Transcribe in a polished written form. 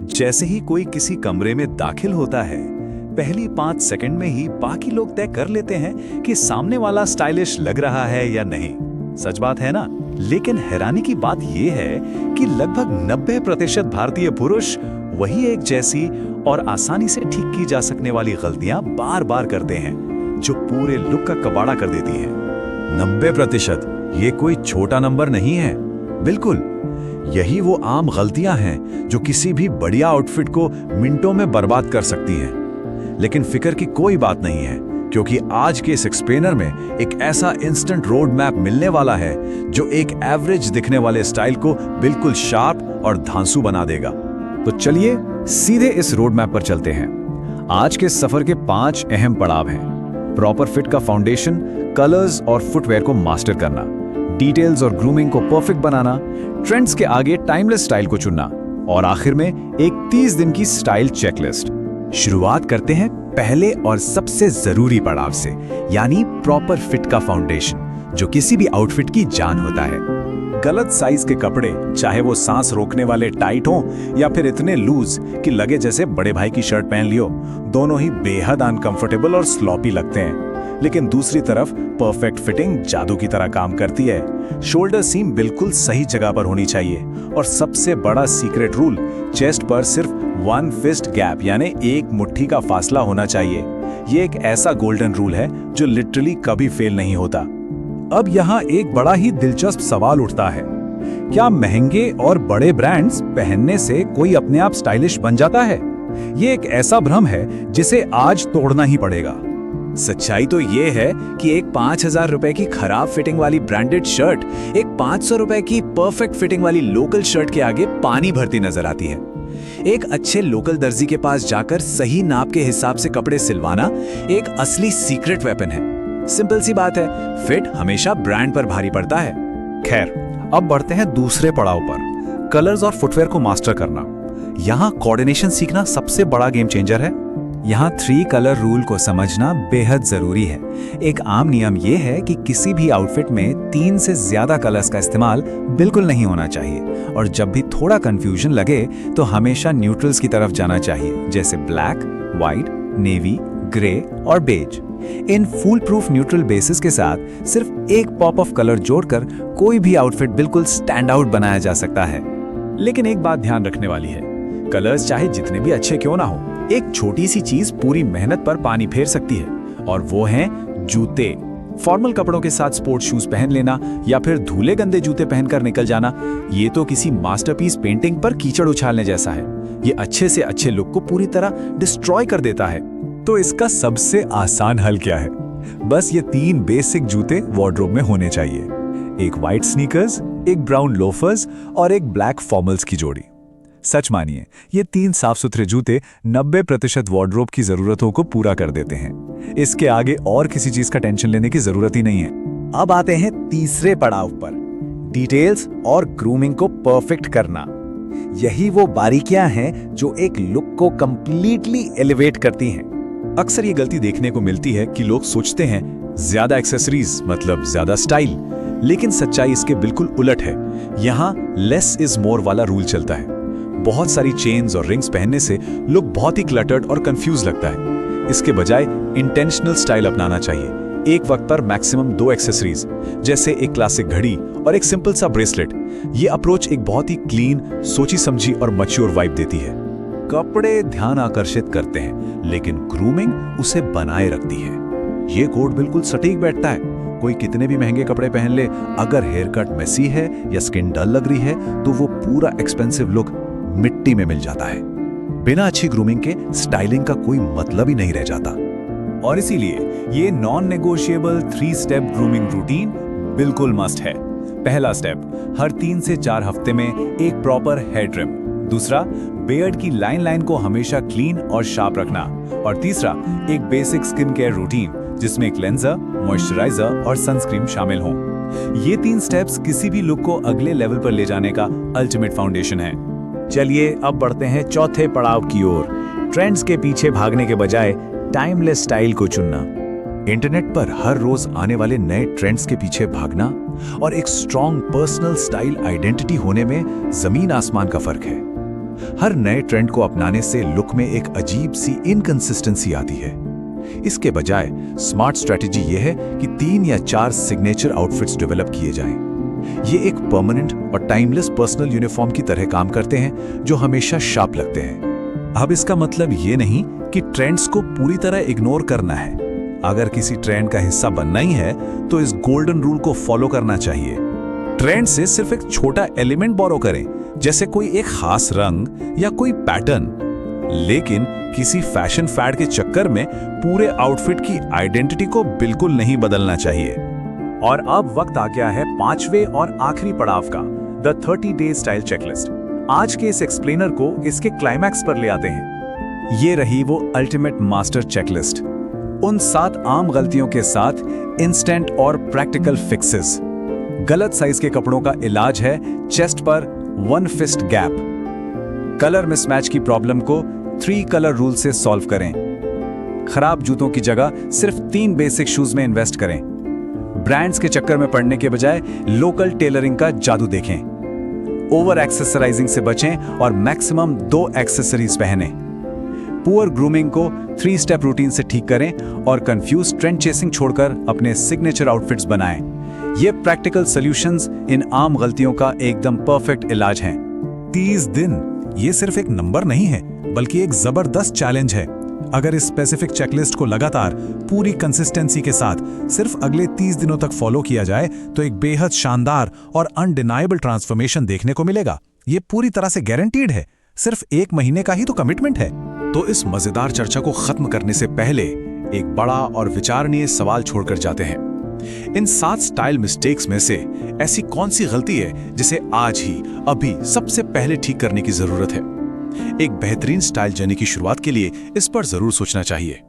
जैसे ही कोई किसी कमरे में दाखिल होता है, पहली 5 सेकंड में ही बाकी लोग तय कर लेते हैं कि सामने वाला स्टाइलिश लग रहा है या नहीं। सच बात है ना? लेकिन हैरानी की बात यह है कि लगभग 90% भारतीय पुरुष वही एक जैसी और आसानी से ठीक की जा सकने वाली गलतियां बार बार करते हैं, जो पूरे लुक का कबाड़ा कर देती हैं। 90% ये कोई छोटा नंबर नहीं है। बिल्कुल, यही वो आम गलतियां हैं जो किसी भी बढ़िया आउटफिट को मिनटों में बर्बाद कर सकती हैं। लेकिन फिक्र की कोई बात नहीं है, क्योंकि आज के इस एक्सप्लेनर में एक ऐसा इंस्टेंट रोड मैप मिलने वाला है जो एक एवरेज दिखने वाले स्टाइल को बिल्कुल शार्प और धांसू बना देगा। तो चलिए सीधे इस रोड मैप पर चलते हैं। आज के सफर के 5 अहम पड़ाव हैं: प्रॉपर फिट का फाउंडेशन, कलर्स और फुटवेयर को मास्टर करना, डिटेल्स और ग्रूमिंग को परफेक्ट बनाना, ट्रेंड्स के आगे टाइमलेस स्टाइल को चुनना, और आखिर में एक 30 दिन की स्टाइल चेकलिस्ट। शुरुआत करते हैं पहले और सबसे जरूरी पड़ाव से, यानी प्रॉपर फिट का फाउंडेशन, जो किसी भी आउटफिट की जान होता है। गलत साइज के कपड़े, चाहे वो सांस रोकने वाले टाइट हों या फिर इतने लूज कि लगे जैसे बड़े भाई की शर्ट पहन लियो, दोनों ही बेहद अनकंफर्टेबल और स्लॉपी लगते हैं। लेकिन दूसरी तरफ परफेक्ट फिटिंग जादू की तरह काम करती है। शोल्डर सीम बिल्कुल सही जगह पर होनी चाहिए, और सबसे बड़ा सीक्रेट रूल, चेस्ट पर सिर्फ 1 फिस्ट गैप यानी एक मुट्ठी का फासला होना चाहिए। ये एक ऐसा गोल्डन रूल है जो लिटरली कभी फेल नहीं होता। अब यहाँ एक बड़ा ही दिलचस्प सवाल उठता है, क्या महंगे और बड़े ब्रांड्स पहनने से कोई अपने आप स्टाइलिश बन जाता है? ये एक ऐसा भ्रम है जिसे आज तोड़ना ही पड़ेगा। सच्चाई तो ये है कि एक 5,000 रुपए की खराब फिटिंग वाली ब्रांडेड शर्ट एक 500 रुपए की परफेक्ट फिटिंग वाली लोकल शर्ट के आगे पानी भरती नजर आती है। एक अच्छे लोकल दर्जी के पास जाकर सही नाप के हिसाब से कपड़े सिलवाना एक असली सीक्रेट वेपन है। सिंपल सी बात है, फिट हमेशा ब्रांड पर भारी पड़ता है। खैर, अब बढ़ते हैं दूसरे पड़ाव पर, कलर्स और फुटवेयर को मास्टर करना। यहाँ कोऑर्डिनेशन सीखना सबसे बड़ा गेम चेंजर है। यहाँ 3 कलर रूल को समझना बेहद जरूरी है। एक आम नियम यह है कि किसी भी आउटफिट में 3 से ज्यादा कलर्स का इस्तेमाल बिल्कुल नहीं होना चाहिए, और जब भी थोड़ा कंफ्यूजन लगे तो हमेशा न्यूट्रल्स की तरफ जाना चाहिए, जैसे ब्लैक, व्हाइट, नेवी, ग्रे और बेज। इन फुल प्रूफ न्यूट्रल बेसिस के साथ सिर्फ एक पॉप ऑफ कलर जोड़कर कोई भी आउटफिट बिल्कुल स्टैंड आउट बनाया जा सकता है। लेकिन एक बात ध्यान रखने वाली है, कलर्स चाहे जितने भी अच्छे क्यों ना हो, एक छोटी सी चीज पूरी मेहनत पर पानी फेर सकती है, और वो हैं जूते। फॉर्मल कपड़ों के साथ स्पोर्ट्स शूज पहन लेना या फिर धूले गंदे जूते पहनकर निकल जाना, ये तो किसी मास्टरपीस पेंटिंग पर कीचड़ उछालने जैसा है। ये अच्छे से अच्छे लुक को पूरी तरह डिस्ट्रॉय कर देता है। तो इसका सबसे आसान हल क्या है? बस ये 3 बेसिक जूते वार्डरोब में होने चाहिए, एक व्हाइट स्नीकर्स, एक ब्राउन लोफर्स और एक ब्लैक फॉर्मल्स की जोड़ी। सच मानिए, ये 3 साफ सुथरे जूते 90% वार्डरोब की जरूरतों को पूरा कर देते हैं। इसके आगे और किसी चीज का टेंशन लेने की जरूरत ही नहीं है। अब आते हैं तीसरे पड़ाव पर, डिटेल्स और ग्रूमिंग को परफेक्ट करना। यही वो बारीकियां हैं जो एक लुक को कंप्लीटली एलिवेट करती हैं। अक्सर ये गलती देखने को मिलती है कि लोग सोचते हैं ज्यादा एक्सेसरीज मतलब ज्यादा स्टाइल, लेकिन सच्चाई इसके बिल्कुल उलट है। यहाँ लेस इज मोर वाला रूल चलता है। बहुत सारी चेन्स और रिंग्स पहनने से लुक बहुत ही क्लटर्ड और कंफ्यूज लगता है। इसके बजाय इंटेंशनल स्टाइल अपनाना चाहिए। एक वक्त पर मैक्सिमम 2 एक्सेसरीज, जैसे एक क्लासिक घड़ी और एक सिंपल सा ब्रेसलेट। ये अप्रोच एक बहुत ही क्लीन, सोची समझी और मैच्योर वाइब देती है। कपड़े ध्यान आकर्षित करते हैं, लेकिन ग्रूमिंग उसे बनाए रखती है। ये कोड बिल्कुल सटीक बैठता है। कोई कितने भी महंगे कपड़े पहन ले, अगर हेयर कट मेसी है या स्किन डल लग रही है, तो वो पूरा एक्सपेंसिव लुक मिट्टी में मिल जाता है। बिना अच्छी ग्रूमिंग के स्टाइलिंग का कोई मतलब ही नहीं रह जाता। और इसीलिए ये non negotiable 3 step grooming routine बिल्कुल मस्ट है। पहला स्टेप, हर 3 से 4 हफ्ते में एक प्रॉपर हेयर ट्रिम। दूसरा, बियर्ड की लाइन को हमेशा क्लीन और शार्प रखना। और तीसरा, एक बेसिक स्किन केयर रूटीन जिसमें क्लेंजर, मॉइस्चराइजर और सनस्क्रीन शामिल हों। ये 3 स्टेप्स किसी भी लुक को अगले लेवल पर ले जाने का अल्टीमेट फाउंडेशन है। चलिए अब बढ़ते हैं चौथे पड़ाव की ओर, ट्रेंड्स के पीछे भागने के बजाय टाइमलेस स्टाइल को चुनना। इंटरनेट पर हर रोज आने वाले नए ट्रेंड्स के पीछे भागना और एक स्ट्रॉन्ग पर्सनल स्टाइल आइडेंटिटी होने में जमीन आसमान का फर्क है। हर नए ट्रेंड को अपनाने से लुक में एक अजीब सी इनकंसिस्टेंसी आती है। इसके बजाय स्मार्ट स्ट्रेटजी यह है कि 3 या 4 सिग्नेचर आउटफिट्स डेवलप किए जाएं। ये एक परमानेंट और टाइमलेस पर्सनल यूनिफॉर्म की तरह काम करते हैं जो हमेशा शार्प लगते हैं। अब इसका मतलब ये नहीं कि ट्रेंड्स को पूरी तरह इग्नोर करना है। अगर किसी ट्रेंड का हिस्सा बनना ही है तो इस गोल्डन रूल को फॉलो करना चाहिए। ट्रेंड से सिर्फ एक छोटा एलिमेंट बोरो करें, जैसे कोई एक खास रंग या कोई पैटर्न, लेकिन किसी फैशन फैड के चक्कर में पूरे आउटफिट की आइडेंटिटी को बिल्कुल नहीं बदलना चाहिए। और अब वक्त आ गया है 5वें और आखिरी पड़ाव का, द 30 डे स्टाइल चेकलिस्ट। आज के इस एक्सप्लेनर को इसके क्लाइमैक्स पर ले आते हैं। ये रही वो अल्टीमेट मास्टर चेकलिस्ट, उन 7 आम गलतियों के साथ इंस्टेंट और प्रैक्टिकल फिक्सेस। गलत साइज के कपड़ों का इलाज है चेस्ट पर 1 फिस्ट गैप। कलर मिसमैच की प्रॉब्लम को 3 कलर रूल से सॉल्व करें। खराब जूतों की जगह सिर्फ 3 बेसिक शूज में इन्वेस्ट करें। ब्रांड्स के चक्कर में पड़ने के बजाय लोकल टेलरिंग का जादू देखें। ओवर एक्सेसराइजिंग से बचें और मैक्सिमम 2 एक्सेसरीज पहनें। पुअर ग्रूमिंग को 3 स्टेप रूटीन से ठीक करें और कंफ्यूज ट्रेंड चेसिंग छोड़कर अपने सिग्नेचर आउटफिट्स बनाएं। ये प्रैक्टिकल सॉल्यूशंस इन आम गलतियों का एकदम परफेक्ट इलाज हैं। 30 दिन ये सिर्फ एक नंबर नहीं है, बल्कि एक जबरदस्त चैलेंज है। अगर इस स्पेसिफिक चेकलिस्ट को लगातार पूरी कंसिस्टेंसी के साथ सिर्फ अगले 30 दिनों तक फॉलो किया जाए तो एक बेहद शानदार और अनडिनाइबल ट्रांसफॉर्मेशन देखने को मिलेगा। ये पूरी तरह से गारंटीड है। सिर्फ 1 महीने का ही तो कमिटमेंट है। तो इस मजेदार चर्चा को खत्म करने से पहले एक बड़ा और विचारणीय सवाल छोड़कर जाते हैं। इन 7 स्टाइल मिस्टेक्स में से ऐसी कौन सी गलती है जिसे आज ही अभी सबसे पहले ठीक करने की जरूरत है? एक बेहतरीन स्टाइल जर्नी की शुरुआत के लिए इस पर जरूर सोचना चाहिए।